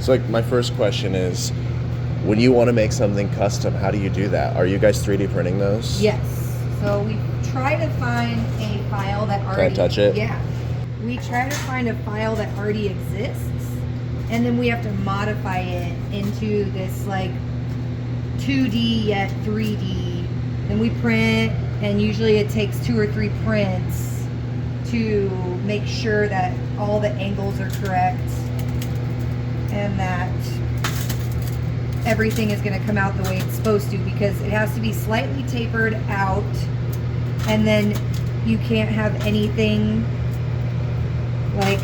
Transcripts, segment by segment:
So like my first question is, when you want to make something custom, how do you do that? Are you guys 3D printing those? Yes. So we try to find a file that already... Can I touch it? Yeah. We try to find a file that already exists, and then we have to modify it into this like 2D yet 3D. Then we print, and usually it takes 2 or 3 prints to make sure that all the angles are correct and that everything is going to come out the way it's supposed to, because it has to be slightly tapered out, and then you can't have anything like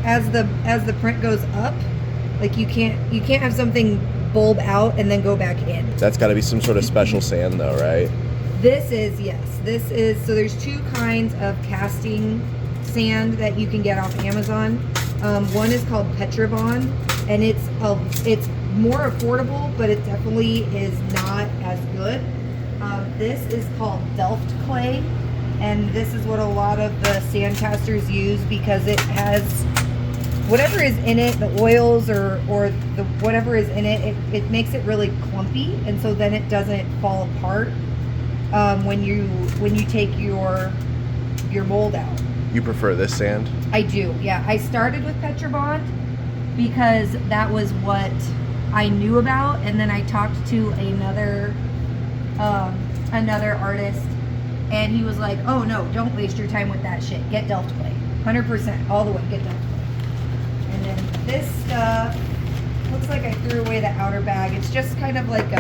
as the print goes up, like you can't have something bulb out and then go back in. That's got to be some sort of special sand though, right? This is, yes. This is, so there's 2 kinds of casting sand that you can get off Amazon. One is called Petrobond, and it's more affordable, but it definitely is not as good. This is called Delft clay, and this is what a lot of the sandcasters use because it has whatever is in it, the oils or the whatever is in it, it makes it really clumpy, and so then it doesn't fall apart when you take your mold out. You prefer this sand? I do, yeah. I started with Petrobond because that was what I knew about, and then I talked to another artist, and he was like, "Oh no, don't waste your time with that shit. Get Delft clay, 100% all the way. Get Delft clay." And then this stuff looks like I threw away the outer bag. It's just kind of like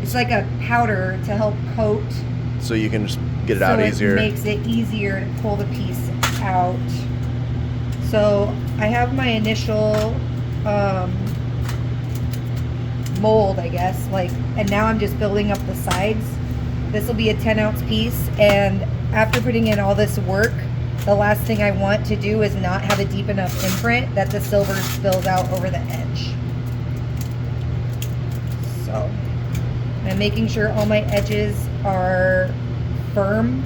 it's like a powder to help coat. So you can just get it out easier. It makes it easier to pull the piece out. So I have my initial mold, I guess, and now I'm just building up the sides. This will be a 10-ounce piece, and after putting in all this work, the last thing I want to do is not have a deep enough imprint that the silver spills out over the edge. So I'm making sure all my edges are firm,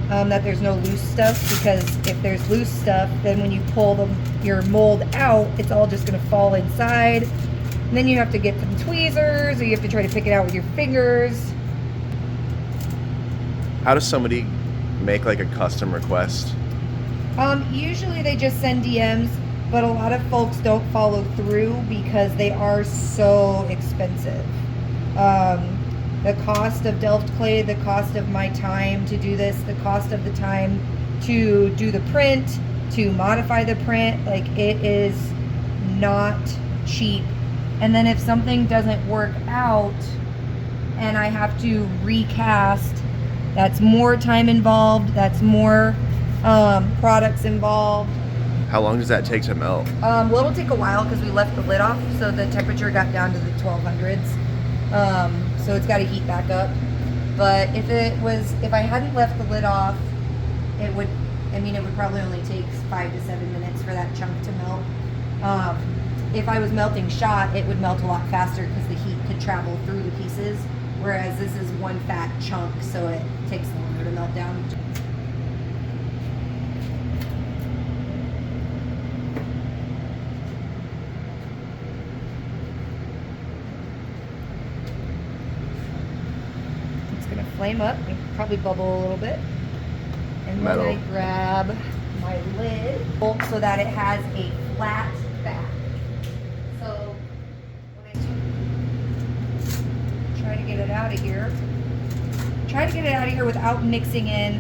that there's no loose stuff, because if there's loose stuff, then when you pull your mold out, it's all just going to fall inside. And then you have to get some tweezers, or you have to try to pick it out with your fingers. How does somebody make like a custom request? Usually they just send DMs, but a lot of folks don't follow through because they are so expensive. The cost of Delft clay, the cost of my time to do this, the cost of the time to do the print, to modify the print, like it is not cheap. And then if something doesn't work out and I have to recast, that's more time involved, that's more products involved. How long does that take to melt? Well, it'll take a while because we left the lid off, so the temperature got down to the 1200s. So it's got to heat back up. But if I hadn't left the lid off, it would probably only take 5 to 7 minutes for that chunk to melt. If I was melting shot, it would melt a lot faster because the heat could travel through the pieces, whereas this is one fat chunk, so it takes longer to melt down. It's gonna flame up and probably bubble a little bit. And then I grab my lid so that it has a flat back. So when I try to get it out of here, without mixing in,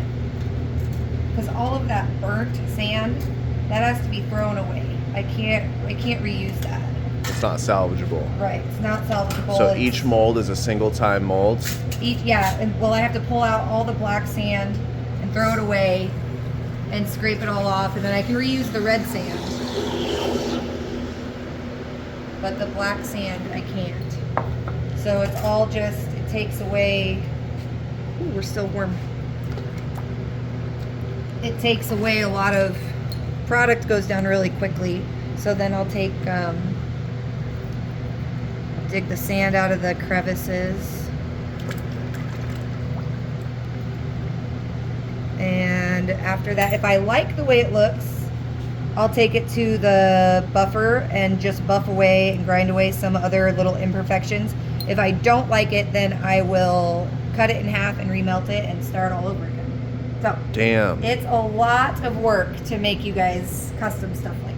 because all of that burnt sand, that has to be thrown away. I can't reuse that. It's not salvageable. Right, it's not salvageable. So each mold is a single time mold? I have to pull out all the black sand and throw it away and scrape it all off, and then I can reuse the red sand. But the black sand, I can't. So it's all just, it takes away, ooh, we're still warm. It takes away a lot of, product goes down really quickly. So then I'll take, dig the sand out of the crevices. And after that, if I like the way it looks, I'll take it to the buffer and just buff away and grind away some other little imperfections. If I don't like it, then I will cut it in half and remelt it and start all over again. So Damn. it's a lot of work to make you guys custom stuff like